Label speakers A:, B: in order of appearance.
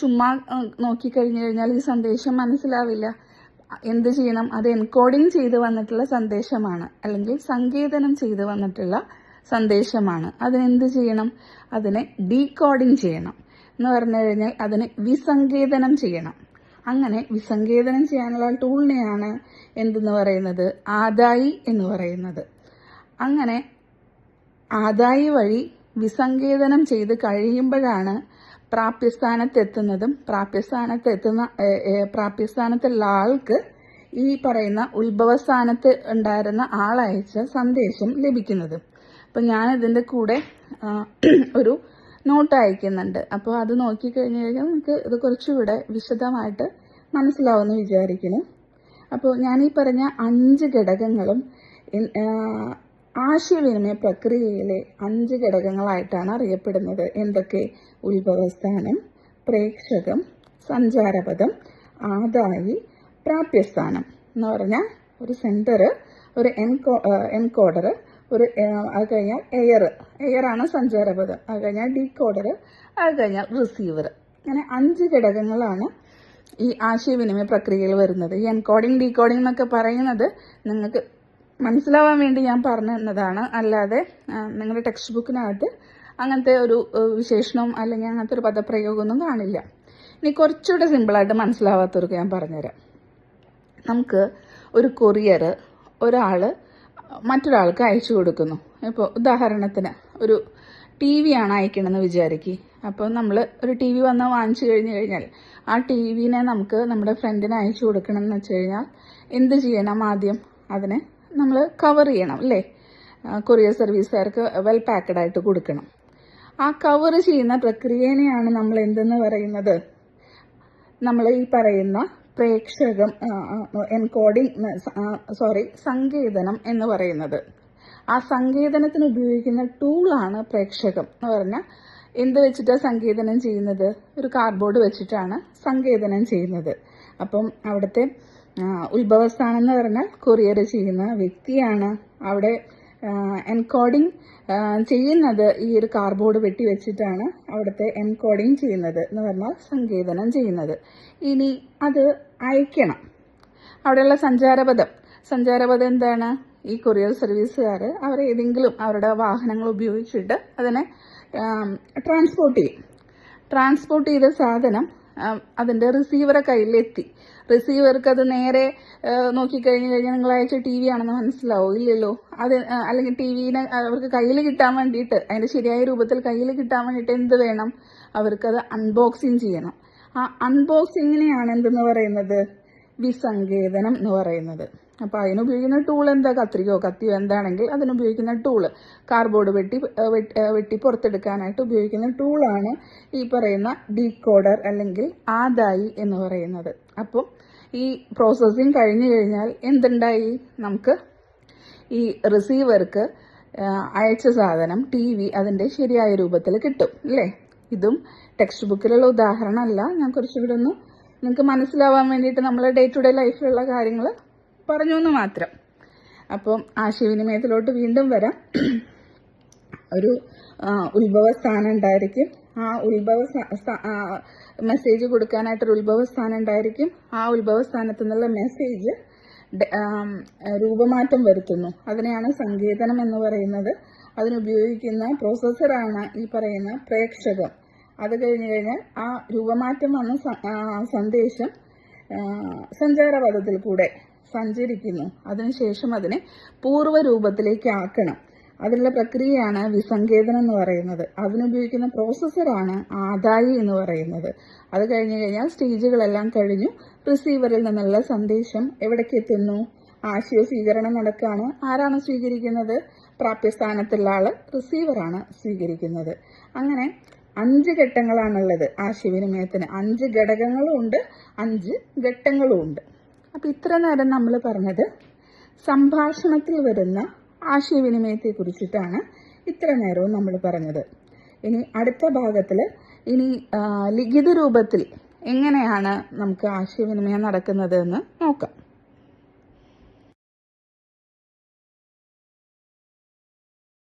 A: ചുമ്മാ നോക്കിക്കഴിഞ്ഞു കഴിഞ്ഞാൽ ഈ സന്ദേശം മനസ്സിലാവില്ല. എന്ത് ചെയ്യണം? അത് എൻകോഡിങ് ചെയ്ത് വന്നിട്ടുള്ള സന്ദേശമാണ്, അല്ലെങ്കിൽ സങ്കേതനം ചെയ്ത് വന്നിട്ടുള്ള സന്ദേശമാണ്. അതിനെന്ത് ചെയ്യണം? അതിനെ ഡീകോഡിങ് ചെയ്യണം. എന്ന് പറഞ്ഞു കഴിഞ്ഞാൽ അതിനെ വിസങ്കേതനം ചെയ്യണം. അങ്ങനെ വിസങ്കേതനം ചെയ്യാനുള്ള ടൂളിനെയാണ് എന്തെന്ന് പറയുന്നത്? ആദായി എന്ന് പറയുന്നത്. അങ്ങനെ ആദായി വഴി വിസങ്കേതനം ചെയ്ത് കഴിയുമ്പോഴാണ് പ്രാപ്യസ്ഥാനത്തെത്തുന്നതും പ്രാപ്യസ്ഥാനത്തുള്ള ആൾക്ക് ഈ പറയുന്ന ഉത്ഭവസ്ഥാനത്ത് ഉണ്ടായിരുന്ന ആളയച്ച സന്ദേശം ലഭിക്കുന്നത്. അപ്പം ഞാൻ ഇതിൻ്റെ കൂടെ ഒരു നോട്ട് അയക്കുന്നുണ്ട്. അപ്പോൾ അത് നോക്കിക്കഴിഞ്ഞു കഴിഞ്ഞാൽ നമുക്ക് ഇത് കുറച്ചുകൂടെ വിശദമായിട്ട് മനസ്സിലാവുമെന്ന് വിചാരിക്കുന്നു. അപ്പോൾ ഞാൻ ഈ പറഞ്ഞ 5 ഘടകങ്ങളും ആശയവിനിമയ പ്രക്രിയയിലെ 5 ഘടകങ്ങളായിട്ടാണ് അറിയപ്പെടുന്നത്. എന്തൊക്കെ? ഉത്ഭവസ്ഥാനം, പ്രേക്ഷകം, സഞ്ചാരപഥം, ആദായി, പ്രാപ്യസ്ഥാനം. എന്ന് പറഞ്ഞാൽ ഒരു സെൻറ്റർ, ഒരു എൻകോഡർ, അത് കഴിഞ്ഞാൽ എയറാണ് സഞ്ചാരപഥം, അത് കഴിഞ്ഞാൽ ഡീകോഡർ, അത് കഴിഞ്ഞാൽ റിസീവർ. അങ്ങനെ 5 ഘടകങ്ങളാണ് ഈ ആശയവിനിമയ പ്രക്രിയയിൽ വരുന്നത്. ഈ എൻകോഡിങ് ഡീകോഡിങ് എന്നൊക്കെ പറയുന്നത് നിങ്ങൾക്ക് മനസ്സിലാവാൻ വേണ്ടി ഞാൻ പറഞ്ഞു തന്നതാണ്. അല്ലാതെ നിങ്ങളുടെ ടെക്സ്റ്റ് ബുക്കിനകത്ത് അങ്ങനത്തെ ഒരു വിശേഷണവും അല്ലെങ്കിൽ അങ്ങനത്തെ ഒരു പദപ്രയോഗമൊന്നും കാണില്ല. ഇനി കുറച്ചുകൂടെ സിമ്പിളായിട്ട് മനസ്സിലാവാത്തവർക്ക് ഞാൻ പറഞ്ഞുതരാം. നമുക്ക് ഒരു കൊറിയർ ഒരാൾ മറ്റൊരാൾക്ക് അയച്ചു കൊടുക്കുന്നു. ഇപ്പോൾ ഉദാഹരണത്തിന് ഒരു TV ആണ് അയക്കണമെന്ന് വിചാരിക്കുക. അപ്പോൾ നമ്മൾ ഒരു TV വന്ന് വാങ്ങിച്ചു കഴിഞ്ഞാൽ ആ TVനെ നമുക്ക് നമ്മുടെ ഫ്രണ്ടിന് അയച്ചു കൊടുക്കണം എന്ന് വെച്ച് കഴിഞ്ഞാൽ എന്ത് ചെയ്യണം? ആദ്യം അതിനെ നമ്മൾ കവർ ചെയ്യണം, അല്ലേ? കൊറിയർ സർവീസുകാർക്ക് വെൽ പാക്കഡ് ആയിട്ട് കൊടുക്കണം. ആ കവർ ചെയ്യുന്ന പ്രക്രിയനെയാണ് നമ്മൾ എന്തെന്ന് പറയുന്നത്? നമ്മൾ ഈ പറയുന്ന പ്രേക്ഷകം സങ്കേതനം എന്ന് പറയുന്നത്. ആ സങ്കേതനത്തിന് ഉപയോഗിക്കുന്ന ടൂളാണ് പ്രേക്ഷകം എന്ന് പറഞ്ഞാൽ എന്ത് വെച്ചിട്ടാണ് സങ്കേതനം ചെയ്യുന്നത്? ഒരു കാർഡ്ബോർഡ് വെച്ചിട്ടാണ് സങ്കേതനം ചെയ്യുന്നത്. അപ്പം അവിടുത്തെ ഉത്ഭവസ്ഥാനം എന്ന് പറഞ്ഞാൽ കൊറിയർ ചെയ്യുന്ന വ്യക്തിയാണ്. അവിടെ എൻകോഡിങ് ചെയ്യുന്നത് ഈ ഒരു കാർഡ്ബോർഡ് വെട്ടി വെച്ചിട്ടാണ് അവിടുത്തെ എൻകോഡിങ് ചെയ്യുന്നത്, എന്ന് പറഞ്ഞാൽ സങ്കേതനം ചെയ്യുന്നത്. ഇനി അത് അയക്കണം. അവിടെയുള്ള സഞ്ചാരപഥം എന്താണ്? ഈ കൊറിയർ സർവീസുകാർ അവർ ഏതെങ്കിലും അവരുടെ വാഹനങ്ങൾ ഉപയോഗിച്ചിട്ട് അതിനെ ട്രാൻസ്പോർട്ട് ചെയ്ത സാധനം അതിൻ്റെ റിസീവറെ കയ്യിലെത്തി. റിസീവർക്ക് അത് നേരെ നോക്കിക്കഴിഞ്ഞു കഴിഞ്ഞാൽ നിങ്ങൾ അയച്ച TV ആണെന്ന് മനസ്സിലാവും? ഇല്ലല്ലോ. അത് അല്ലെങ്കിൽ TVനെ അവർക്ക് കയ്യിൽ കിട്ടാൻ വേണ്ടിയിട്ട്, അതിൻ്റെ ശരിയായ രൂപത്തിൽ കയ്യിൽ കിട്ടാൻ വേണ്ടിയിട്ട് എന്ത് വേണം? അവർക്കത് അൺബോക്സിങ് ചെയ്യണം. ആ അൺബോക്സിങ്ങിനെയാണ് എന്തെന്ന് പറയുന്നത്? വിസങ്കേതനം എന്ന് പറയുന്നത്. അപ്പോൾ അതിനുപയോഗിക്കുന്ന ടൂൾ എന്താ? കത്തിയോ എന്താണെങ്കിൽ അതിനുപയോഗിക്കുന്ന ടൂള്, കാർഡ്ബോർഡ് വെട്ടി പുറത്തെടുക്കാനായിട്ട് ഉപയോഗിക്കുന്ന ടൂളാണ് ഈ പറയുന്ന ഡീകോഡർ അല്ലെങ്കിൽ ആദായി എന്ന് പറയുന്നത്. അപ്പോൾ ഈ പ്രോസസ്സിങ് കഴിഞ്ഞു കഴിഞ്ഞാൽ എന്തുണ്ടായി? നമുക്ക് ഈ റിസീവർക്ക് അയച്ച സാധനം TV അതിൻ്റെ ശരിയായ രൂപത്തിൽ കിട്ടും, അല്ലേ? ഇതും ടെക്സ്റ്റ് ബുക്കിലുള്ള ഉദാഹരണമല്ല. ഞാൻ കുറച്ചുകൂടെ ഒന്ന് നിങ്ങൾക്ക് മനസ്സിലാവാൻ വേണ്ടിയിട്ട് നമ്മളെ ഡേ ടു ഡേ ലൈഫിലുള്ള കാര്യങ്ങൾ പറഞ്ഞു എന്ന് മാത്രം. അപ്പം ആശയവിനിമയത്തിലോട്ട് വീണ്ടും വരാം. ഒരു ഉത്ഭവസ്ഥാനം ഉണ്ടായിരിക്കും. ആ മെസ്സേജ് കൊടുക്കാനായിട്ടൊരു ഉത്ഭവസ്ഥാനം ഉണ്ടായിരിക്കും. ആ ഉത്ഭവസ്ഥാനത്തു നിന്നുള്ള മെസ്സേജ് രൂപമാറ്റം വരുത്തുന്നു. അതിനെയാണ് സങ്കേതനം എന്ന് പറയുന്നത്. അതിനുപയോഗിക്കുന്ന പ്രോസസ്സറാണ് ഈ പറയുന്ന പ്രേക്ഷകം. അത് കഴിഞ്ഞു കഴിഞ്ഞാൽ ആ രൂപമാറ്റം വന്ന സന്ദേശം സഞ്ചാരപഥത്തിൽ കൂടെ സഞ്ചരിക്കുന്നു. അതിനുശേഷം അതിനെ പൂർവ്വരൂപത്തിലേക്ക് ആക്കണം. അതിനുള്ള പ്രക്രിയയാണ് വിസങ്കേതനം എന്ന് പറയുന്നത്. അതിനുപയോഗിക്കുന്ന പ്രോസസ്സറാണ് ആദായി എന്ന് പറയുന്നത്. അത് കഴിഞ്ഞു കഴിഞ്ഞാൽ സ്റ്റേജുകളെല്ലാം കഴിഞ്ഞു. റിസീവറിൽ നിന്നുള്ള സന്ദേശം എവിടേക്ക് എത്തുന്നു? ആശയ സ്വീകരണം നടക്കുകയാണ്. ആരാണ് സ്വീകരിക്കുന്നത്? പ്രാപ്യസ്ഥാനത്തുള്ള ആള് റിസീവറാണ് സ്വീകരിക്കുന്നത്. അങ്ങനെ 5 ഘട്ടങ്ങളാണുള്ളത് ആശയവിനിമയത്തിന്. 5 ഘടകങ്ങളും ഉണ്ട്, 5 ഘട്ടങ്ങളും ഉണ്ട്. അപ്പം ഇത്ര നേരം നമ്മൾ പറഞ്ഞത് സംഭാഷണത്തിൽ വരുന്ന ആശയവിനിമയത്തെ കുറിച്ചിട്ടാണ്. ഇത്ര നേരവും നമ്മൾ പറഞ്ഞത്. ഇനി അടുത്ത ഭാഗത്തിൽ ലിഖിത രൂപത്തിൽ എങ്ങനെയാണ് നമുക്ക് ആശയവിനിമയം നടക്കുന്നത് എന്ന് നോക്കാം.